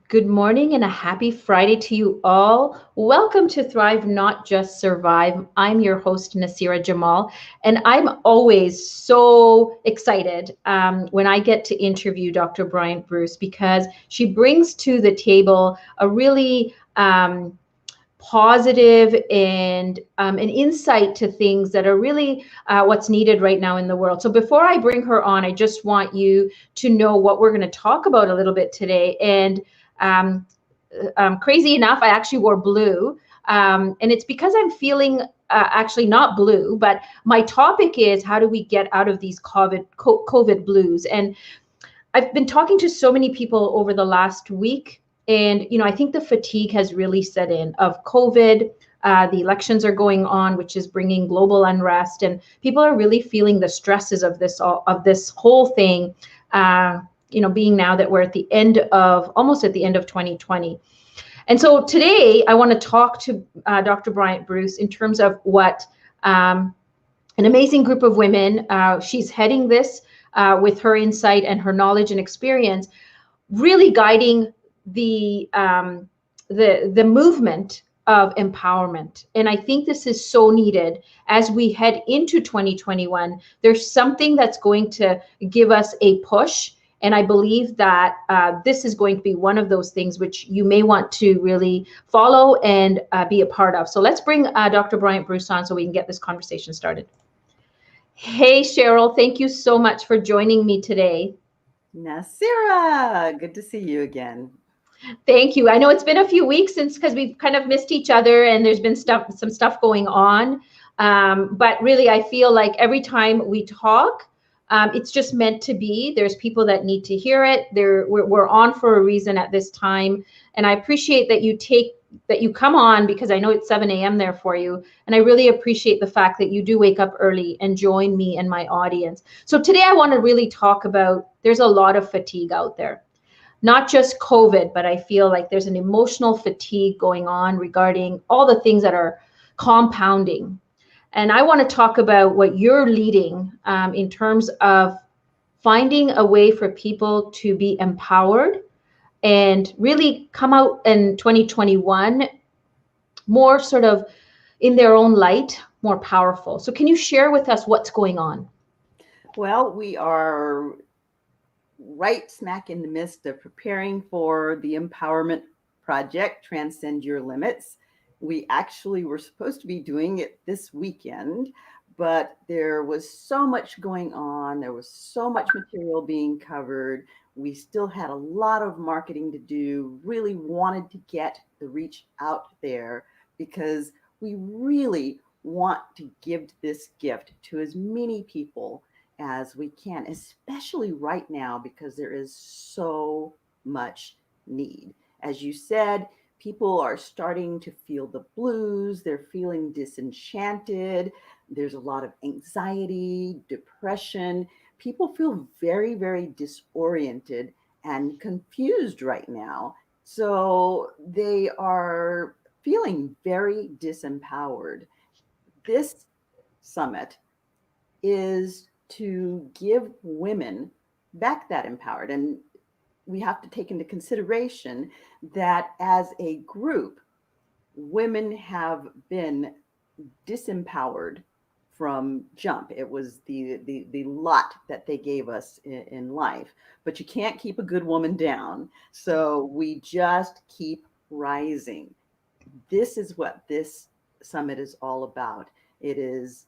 Good morning and a happy Friday to you all. Welcome to Thrive, Not Just Survive. I'm your host, Nasira Jamal, and I'm always so excited when I get to interview Dr. Bryantbruce because she brings to the table a really positive and an insight to things that are really what's needed right now in the world. So before I bring her on, I just want you to know what we're going to talk about a little bit today. And um, crazy enough, I actually wore blue. And it's because I'm feeling actually not blue, but my topic is how do we get out of these COVID blues? And I've been talking to so many people over the last week, and I think the fatigue has really set in of COVID. The elections are going on, which is bringing global unrest, and people are really feeling the stresses of this whole thing. Being now that we're at the end of almost at the end of 2020. And so today I want to talk to Dr. Bryantbruce in terms of what an amazing group of women. She's heading this with her insight and her knowledge and experience, really guiding the movement of empowerment. And I think this is so needed as we head into 2021. There's something that's going to give us a push. And I believe that this is going to be one of those things which you may want to really follow and be a part of. So let's bring Dr. Bryantbruce on so we can get this conversation started. Hey, Cheryl, thank you so much for joining me today. Nasira, good to see you again. Thank you. I know it's been a few weeks since because we've kind of missed each other and there's been some stuff going on. But really, I feel like every time we talk, it's just meant to be. There's people that need to hear it. We're on for a reason at this time. And I appreciate that you come on because I know it's 7 a.m. there for you. And I really appreciate the fact that you do wake up early and join me and my audience. So today I want to really talk about, there's a lot of fatigue out there. Not just COVID, but I feel like there's an emotional fatigue going on regarding all the things that are compounding. And I want to talk about what you're leading in terms of finding a way for people to be empowered and really come out in 2021 more sort of in their own light, more powerful. So can you share with us what's going on? Well, we are right smack in the midst of preparing for the empowerment project, Transcend Your Limits. We actually were supposed to be doing it this weekend, but there was so much going on. There was so much material being covered. We still had a lot of marketing to do, really wanted to get the reach out there because we really want to give this gift to as many people as we can, especially right now because there is so much need. As you said, people are starting to feel the blues, they're feeling disenchanted, there's a lot of anxiety, depression. People feel very, very disoriented and confused right now. So they are feeling very disempowered. This summit is to give women back that empowered. And we have to take into consideration that as a group, women have been disempowered from jump. It was the lot that they gave us in life. But you can't keep a good woman down. So we just keep rising. This is what this summit is all about. It is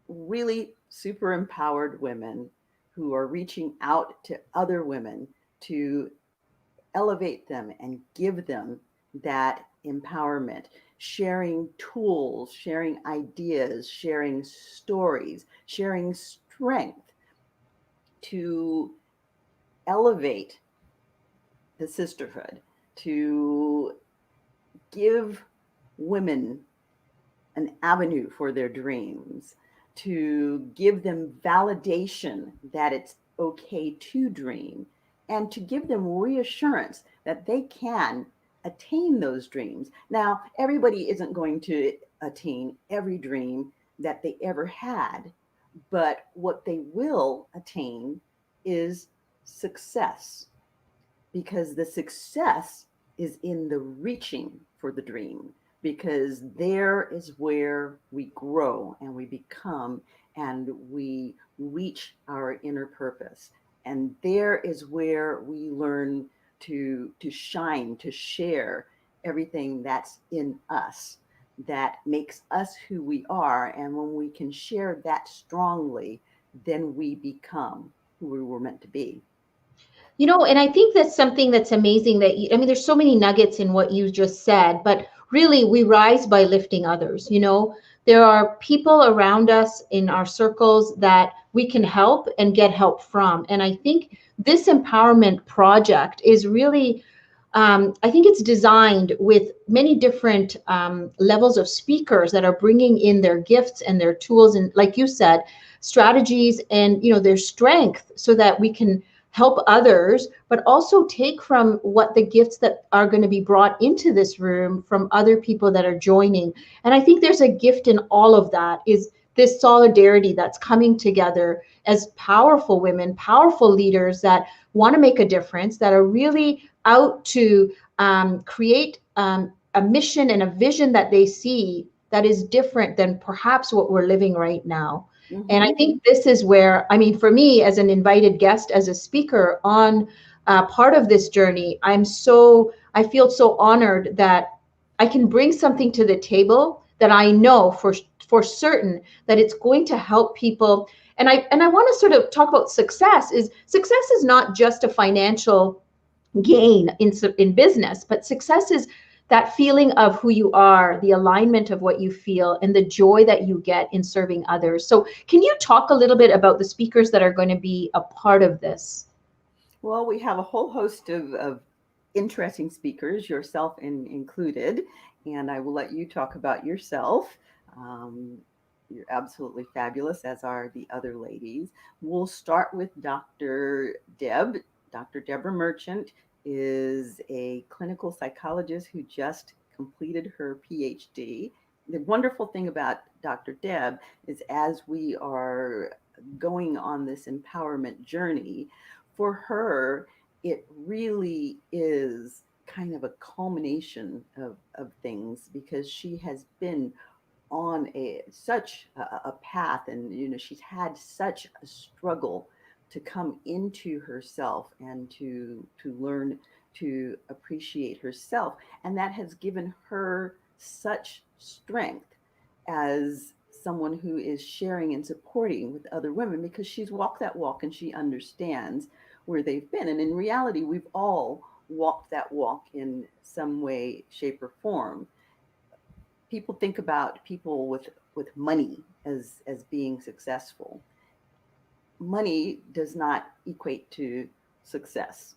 really super empowered women who are reaching out to other women to elevate them and give them that empowerment, sharing tools, sharing ideas, sharing stories, sharing strength to elevate the sisterhood, to give women an avenue for their dreams, to give them validation that it's okay to dream, and to give them reassurance that they can attain those dreams. Now, everybody isn't going to attain every dream that they ever had, but what they will attain is success. because the success is in the reaching for the dream, because there is where we grow and we become and we reach our inner purpose. And there is where we learn to shine, to share everything that's in us that makes us who we are. And when we can share that strongly, then we become who we were meant to be. And I think that's something that's amazing I mean, there's so many nuggets in what you just said, but really we rise by lifting others. There are people around us in our circles that we can help and get help from. And I think this empowerment project is really, I think it's designed with many different levels of speakers that are bringing in their gifts and their tools. And like you said, strategies and, their strength so that we can help others, but also take from what the gifts that are going to be brought into this room from other people that are joining. And I think there's a gift in all of that, is this solidarity that's coming together as powerful women, powerful leaders that want to make a difference, that are really out to create a mission and a vision that they see that is different than perhaps what we're living right now. And I think this is where, I mean, for me as an invited guest, as a speaker on part of this journey, I feel so honored that I can bring something to the table that I know for certain that it's going to help people. And I want to sort of talk about success. Success is not just a financial gain in business, but success is that feeling of who you are, the alignment of what you feel, and the joy that you get in serving others. So can you talk a little bit about the speakers that are going to be a part of this? Well, we have a whole host of interesting speakers, yourself included, and I will let you talk about yourself. You're absolutely fabulous, as are the other ladies. We'll start with Dr. Deb. Dr. Debra Merchant is a clinical psychologist who just completed her PhD. The wonderful thing about Dr. Deb is, as we are going on this empowerment journey, for her, it really is kind of a culmination of things, because she has been on such a path, and she's had such a struggle to come into herself and to learn to appreciate herself, and that has given her such strength as someone who is sharing and supporting with other women, because she's walked that walk and she understands where they've been. And in reality, we've all walked that walk in some way, shape, or form. People think about people with money as being successful. Money does not equate to success.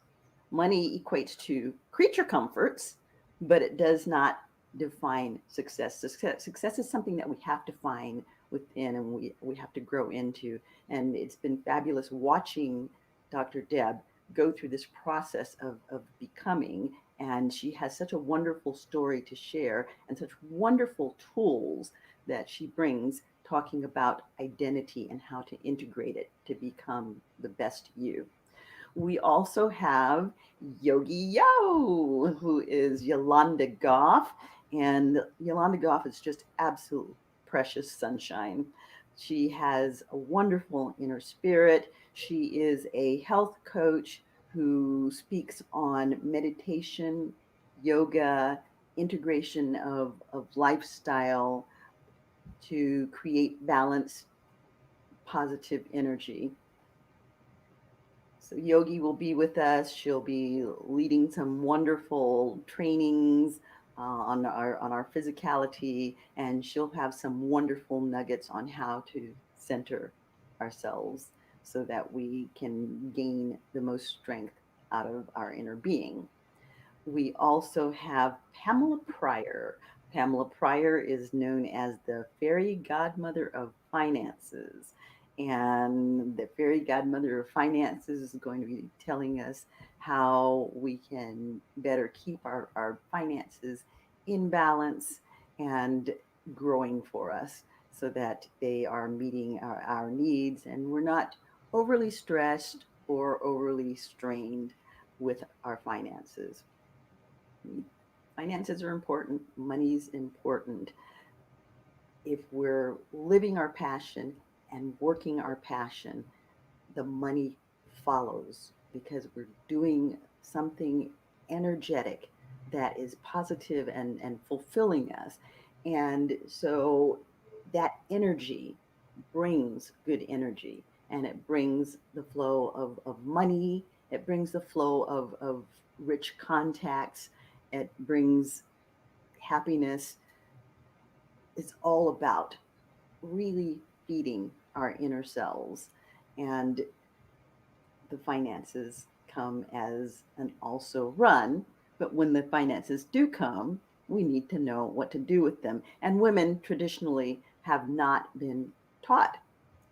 Money equates to creature comforts, but it does not define success. Success is something that we have to find within, and we have to grow into. And it's been fabulous watching Dr. Deb go through this process of becoming. And she has such a wonderful story to share and such wonderful tools that she brings, talking about identity and how to integrate it to become the best you. We also have Yogi Yo, who is Yolanda Goff. And Yolanda Goff is just absolute precious sunshine. She has a wonderful inner spirit. She is a health coach who speaks on meditation, yoga, integration of lifestyle to create balanced, positive energy. So Yogi will be with us. She'll be leading some wonderful trainings on our physicality, and she'll have some wonderful nuggets on how to center ourselves so that we can gain the most strength out of our inner being. We also have Pamela Pryor. Pamela Pryor is known as the fairy godmother of finances. And the fairy godmother of finances is going to be telling us how we can better keep our finances in balance and growing for us, so that they are meeting our needs and we're not overly stressed or overly strained. with our finances. Finances are important, money's important. If we're living our passion and working our passion, the money follows because we're doing something energetic that is positive and fulfilling us. And so that energy brings good energy, and it brings the flow of money, it brings the flow of rich contacts, it brings happiness. It's all about really feeding our inner selves. And the finances come as an also run, but when the finances do come, we need to know what to do with them. And women traditionally have not been taught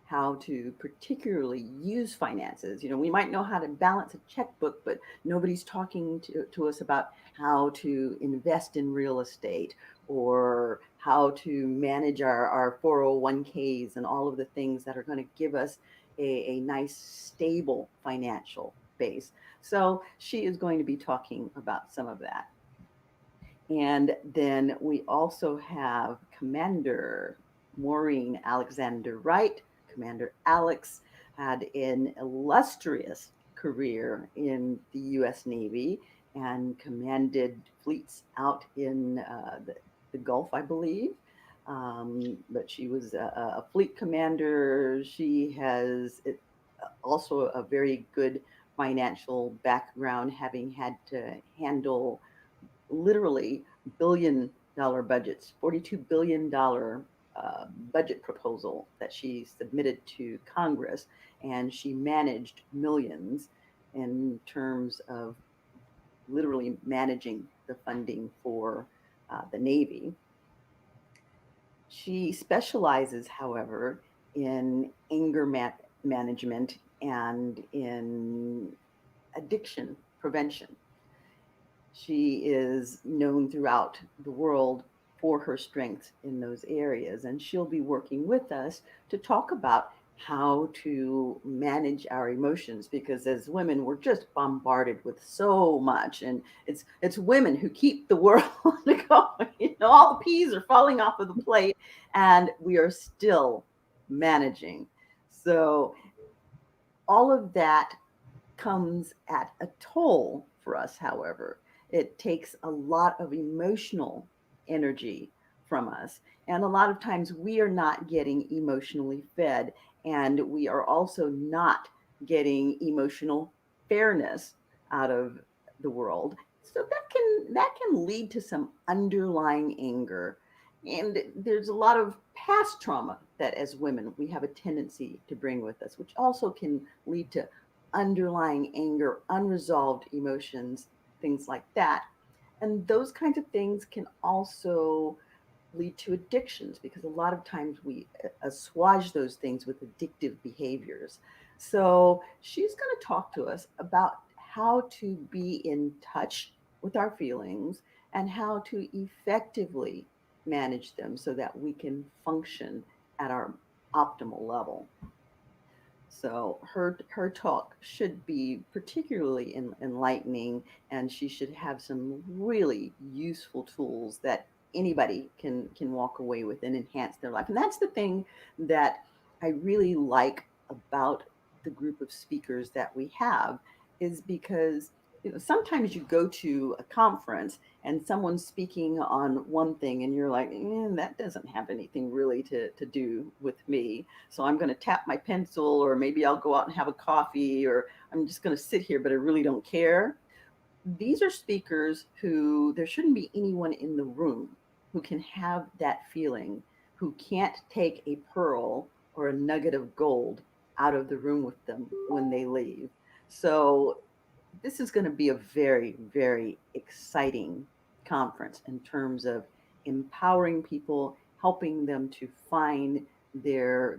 how to particularly use finances. You know, we might know how to balance a checkbook, but nobody's talking to us about how to invest in real estate or how to manage our 401ks and all of the things that are going to give us a nice, stable financial base. So she is going to be talking about some of that. And then we also have Commander Maureen Alexander Wright. Commander Alex had an illustrious career in the U.S. Navy and commanded fleets out in the Gulf, I believe. But she was a fleet commander. She has also a very good financial background, having had to handle literally $1 billion budgets, $42 billion budget proposal that she submitted to Congress, and she managed millions in terms of literally managing the funding for the Navy. She specializes, however, in anger management and in addiction prevention. She is known throughout the world for her strengths in those areas, and she'll be working with us to talk about how to manage our emotions, because as women we're just bombarded with so much, and it's women who keep the world going. You know, all the peas are falling off of the plate and we are still managing. So all of that comes at a toll for us, however. It takes a lot of emotional energy from us. And a lot of times we are not getting emotionally fed, and we are also not getting emotional fairness out of the world. So that can lead to some underlying anger. And there's a lot of past trauma that as women we have a tendency to bring with us, which also can lead to underlying anger, unresolved emotions, things like that. And those kinds of things can also lead to addictions, because a lot of times we assuage those things with addictive behaviors. So she's going to talk to us about how to be in touch with our feelings and how to effectively manage them so that we can function at our optimal level. So her talk should be particularly enlightening, and she should have some really useful tools that anybody can walk away with and enhance their life. And that's the thing that I really like about the group of speakers that we have, is because sometimes you go to a conference and someone's speaking on one thing and you're like, that doesn't have anything really to do with me. So I'm going to tap my pencil, or maybe I'll go out and have a coffee, or I'm just going to sit here, but I really don't care. These are speakers who there shouldn't be anyone in the room who can have that feeling, who can't take a pearl or a nugget of gold out of the room with them when they leave. So this is going to be a very, very exciting conference in terms of empowering people, helping them to find their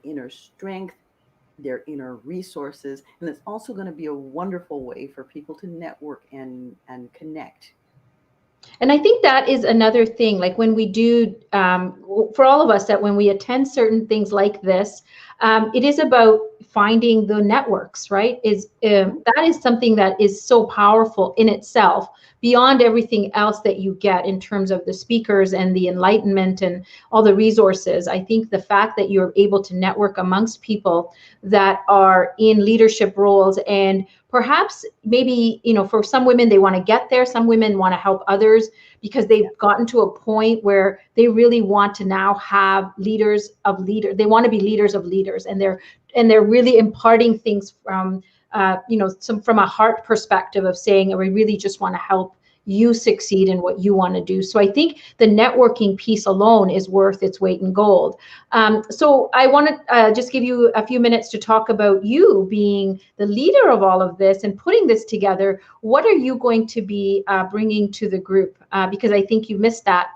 inner strength, their inner resources. And it's also going to be a wonderful way for people to network and connect. And I think that is another thing, like when we do, for all of us, that when we attend certain things like this, it is about finding the networks, right? That is something that is so powerful in itself, beyond everything else that you get in terms of the speakers and the enlightenment and all the resources. I think the fact that you're able to network amongst people that are in leadership roles, and perhaps maybe, for some women, they want to get there. Some women want to help others because they've gotten to a point where they really want to now have leaders of leaders. They want to be leaders of leaders, and they're really imparting things from, some from a heart perspective of saying, we really just want to help you succeed in what you want to do. So I think the networking piece alone is worth its weight in gold. So I want to just give you a few minutes to talk about you being the leader of all of this and putting this together. What are you going to be bringing to the group? Because I think you missed that.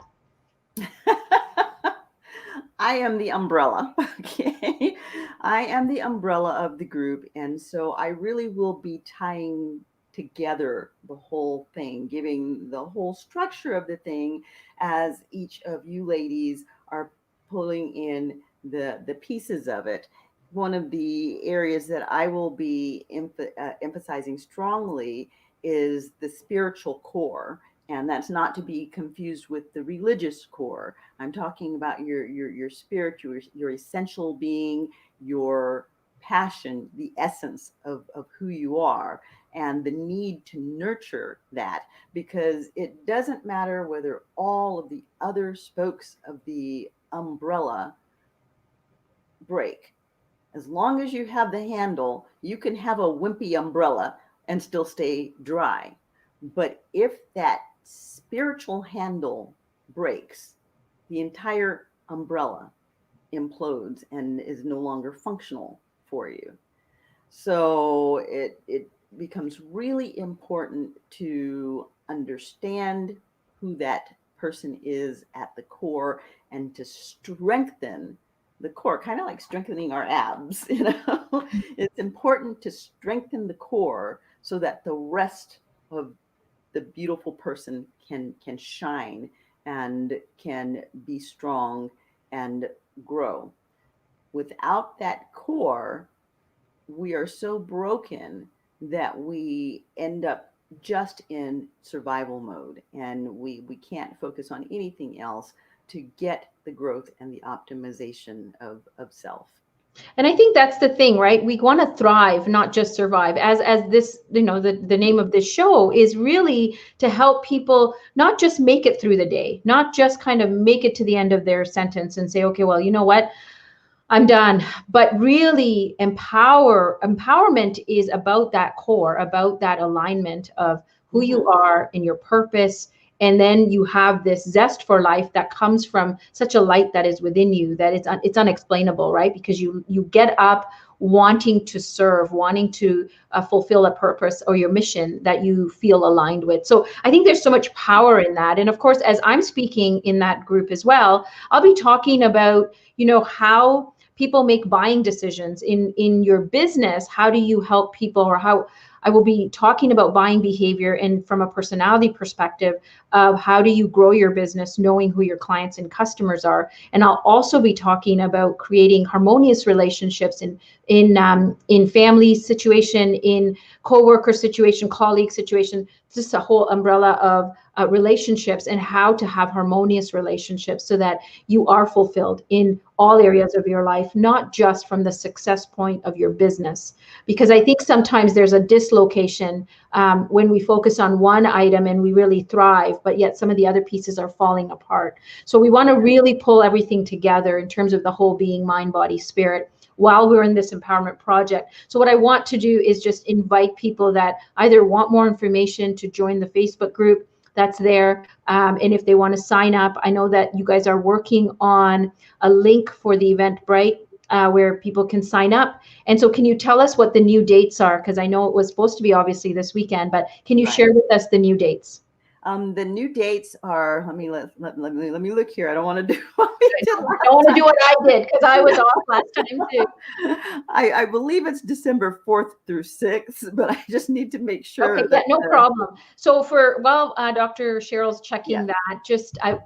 I am the umbrella. Okay. I am the umbrella of the group. And so I really will be tying together the whole thing, giving the whole structure of the thing as each of you ladies are pulling in the pieces of it. One of the areas that I will be emphasizing strongly is the spiritual core. And that's not to be confused with the religious core. I'm talking about your spirit, your essential being, your passion, the essence of who you are, and the need to nurture that, because it doesn't matter whether all of the other spokes of the umbrella break. As long as you have the handle, you can have a wimpy umbrella and still stay dry. But if that spiritual handle breaks, the entire umbrella implodes and is no longer functional for you. So it becomes really important to understand who that person is at the core and to strengthen the core, kind of like strengthening our abs. It's important to strengthen the core so that the rest of the beautiful person can shine and can be strong and grow. Without that core, we are so broken that we end up just in survival mode, and we can't focus on anything else to get the growth and the optimization of self. And I think that's the thing, right? We want to thrive, not just survive. As this, the name of this show is really to help people not just make it through the day, not just kind of make it to the end of their sentence and say, okay, well, you know what? I'm done. But really empowerment is about that core, about that alignment of who you are and your purpose. And then you have this zest for life that comes from such a light that is within you that it's unexplainable, right? Because you get up wanting to serve, wanting to fulfill a purpose or your mission that you feel aligned with. So I think there's so much power in that. And of course, as I'm speaking in that group as well, I'll be talking about, how people make buying decisions in your business. How do you help people, or how I will be talking about buying behavior and from a personality perspective of how do you grow your business, knowing who your clients and customers are. And I'll also be talking about creating harmonious relationships in family situation, in coworker situation, colleague situation, just a whole umbrella of relationships, and how to have harmonious relationships so that you are fulfilled in all areas of your life, not just from the success point of your business. Because I think sometimes there's a dislocation when we focus on one item and we really thrive, but yet some of the other pieces are falling apart. So we want to really pull everything together in terms of the whole being, mind, body, spirit, while we're in this empowerment project. So what I want to do is just invite people that either want more information to join the Facebook group that's there. And if they want to sign up, I know that you guys are working on a link for the Eventbrite where people can sign up. And so can you tell us what the new dates are? Because I know it was supposed to be obviously this weekend, but can you share with us the new dates? The new dates are, let me look here. I don't want to do what I don't want to do what I did because I was off last time too. I believe it's December 4th through 6th, but I just need to make sure. Okay, yeah, no problem. So Dr. Cheryl's checking that,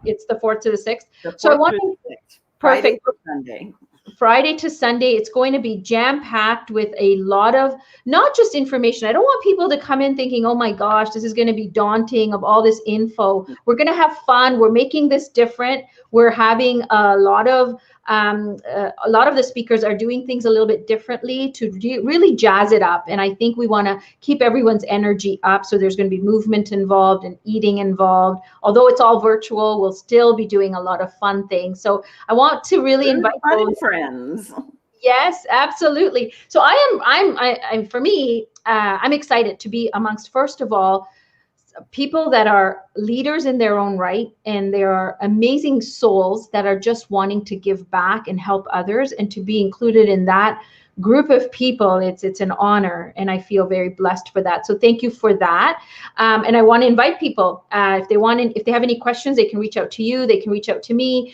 it's the 4th to the 6th. So I want to, Friday to Sunday. Friday to Sunday, it's going to be jam-packed with a lot of, not just information. I don't want people to come in thinking, oh my gosh, this is going to be daunting of all this info. We're going to have fun. We're making this different. We're having a lot of the speakers are doing things a little bit differently to really jazz it up. And I think we want to keep everyone's energy up. So there's going to be movement involved and eating involved. Although it's all virtual, we'll still be doing a lot of fun things. So I want to really invite those friends. Yes, absolutely. So for me, I'm excited to be amongst, first of all, people that are leaders in their own right, and there are amazing souls that are just wanting to give back and help others, and to be included in that group of people, it's an honor, and I feel very blessed for that. So thank you for that. And I want to invite people, if they have any questions, they can reach out to you, they can reach out to me,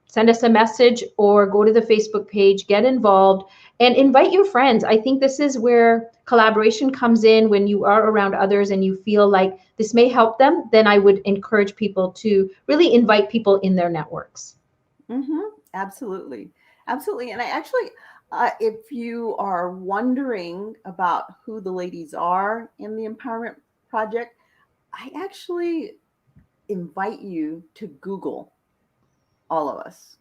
send us a message, or go to the Facebook page, get involved, and invite your friends. I think this is where collaboration comes in. When you are around others and you feel like this may help them, then I would encourage people to really invite people in their networks. Absolutely. Absolutely. And I actually, if you are wondering about who the ladies are in the Empowerment Project, I actually invite you to Google all of us,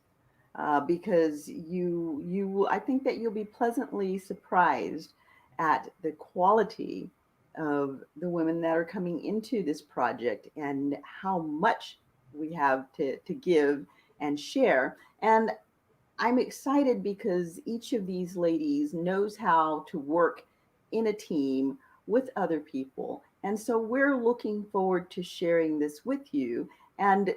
because I think that you'll be pleasantly surprised at the quality of the women that are coming into this project and how much we have to give and share. And I'm excited because each of these ladies knows how to work in a team with other people. And so we're looking forward to sharing this with you. And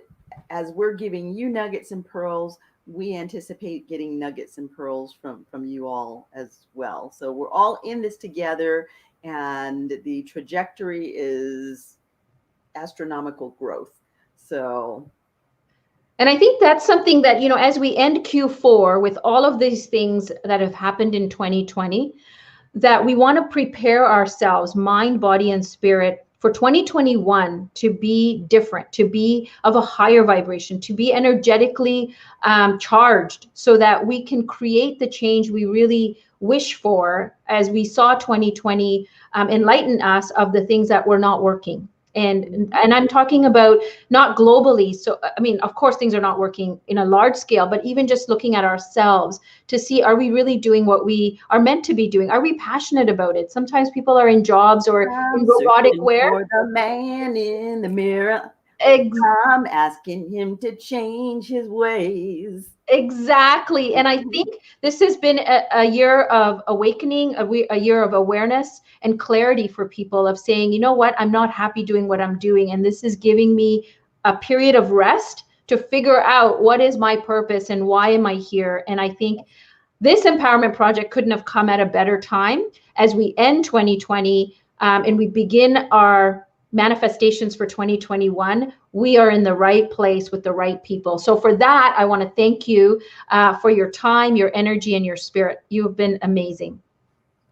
as we're giving you nuggets and pearls, we anticipate getting nuggets and pearls from you all as well. So we're all in this together, and the trajectory is astronomical growth. So, and I think that's something that, as we end Q4 with all of these things that have happened in 2020, that we want to prepare ourselves, mind, body, and spirit, for 2021 to be different, to be of a higher vibration, to be energetically charged, so that we can create the change we really wish for, as we saw 2020 enlighten us of the things that were not working. And I'm talking about not globally. So, I mean, of course, things are not working in a large scale, but even just looking at ourselves to see, are we really doing what we are meant to be doing? Are we passionate about it? Sometimes people are in jobs or in robotic wear. For the man in the mirror. I'm asking him to change his ways. Exactly. And I think this has been a year of awakening, a year of awareness and clarity for people, of saying, you know what, I'm not happy doing what I'm doing. And this is giving me a period of rest to figure out what is my purpose and why am I here. And I think this empowerment project couldn't have come at a better time as we end 2020 and we begin our manifestations for 2021. We are in the right place with the right people. So for that, I want to thank you for your time, your energy, and your spirit. You have been amazing.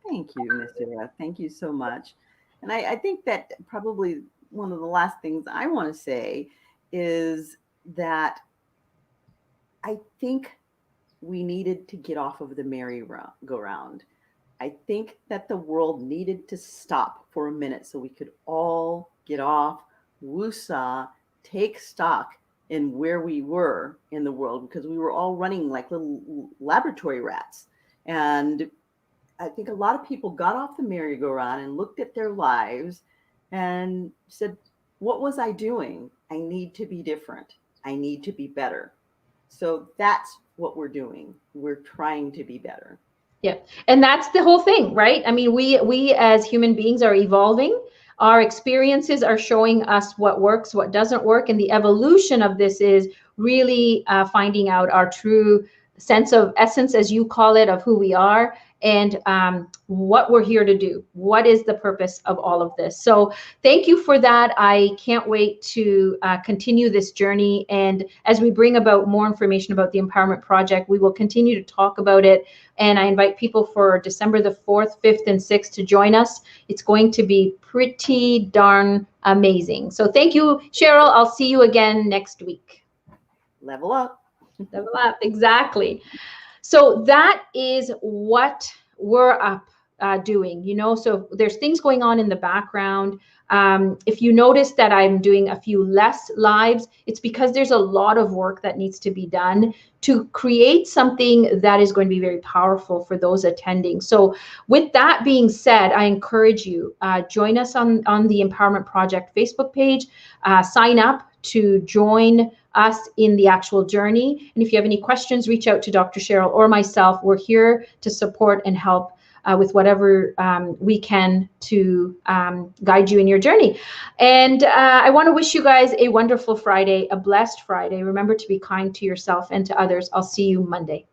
Thank you, Ms. Debra. Thank you so much. And I think that probably one of the last things I want to say is that I think we needed to get off of the merry-go-round. I think that the world needed to stop for a minute so we could all get off, woosah, take stock in where we were in the world, because we were all running like little laboratory rats. And I think a lot of people got off the merry-go-round and looked at their lives and said, what was I doing? I need to be different. I need to be better. So that's what we're doing. We're trying to be better. Yeah. And that's the whole thing, right? I mean, we as human beings are evolving. Our experiences are showing us what works, what doesn't work. And the evolution of this is really finding out our true sense of essence, as you call it, of who we are, and what we're here to do. What is the purpose of all of this? So thank you for that. I can't wait to continue this journey. And as we bring about more information about the Empowerment Project, we will continue to talk about it. And I invite people for December the 4th, 5th, and 6th to join us. It's going to be pretty darn amazing. So thank you, Cheryl. I'll see you again next week. Level up. Level up, exactly. So that is what we're up doing, you know, so there's things going on in the background. If you notice that I'm doing a few less lives, it's because there's a lot of work that needs to be done to create something that is going to be very powerful for those attending. So with that being said, I encourage you, join us on the Empowerment Project Facebook page, sign up to join us in the actual journey. And if you have any questions, reach out to Dr. Cheryl or myself. We're here to support and help with whatever we can to guide you in your journey. And I want to wish you guys a wonderful Friday, a blessed Friday. Remember to be kind to yourself and to others. I'll see you Monday.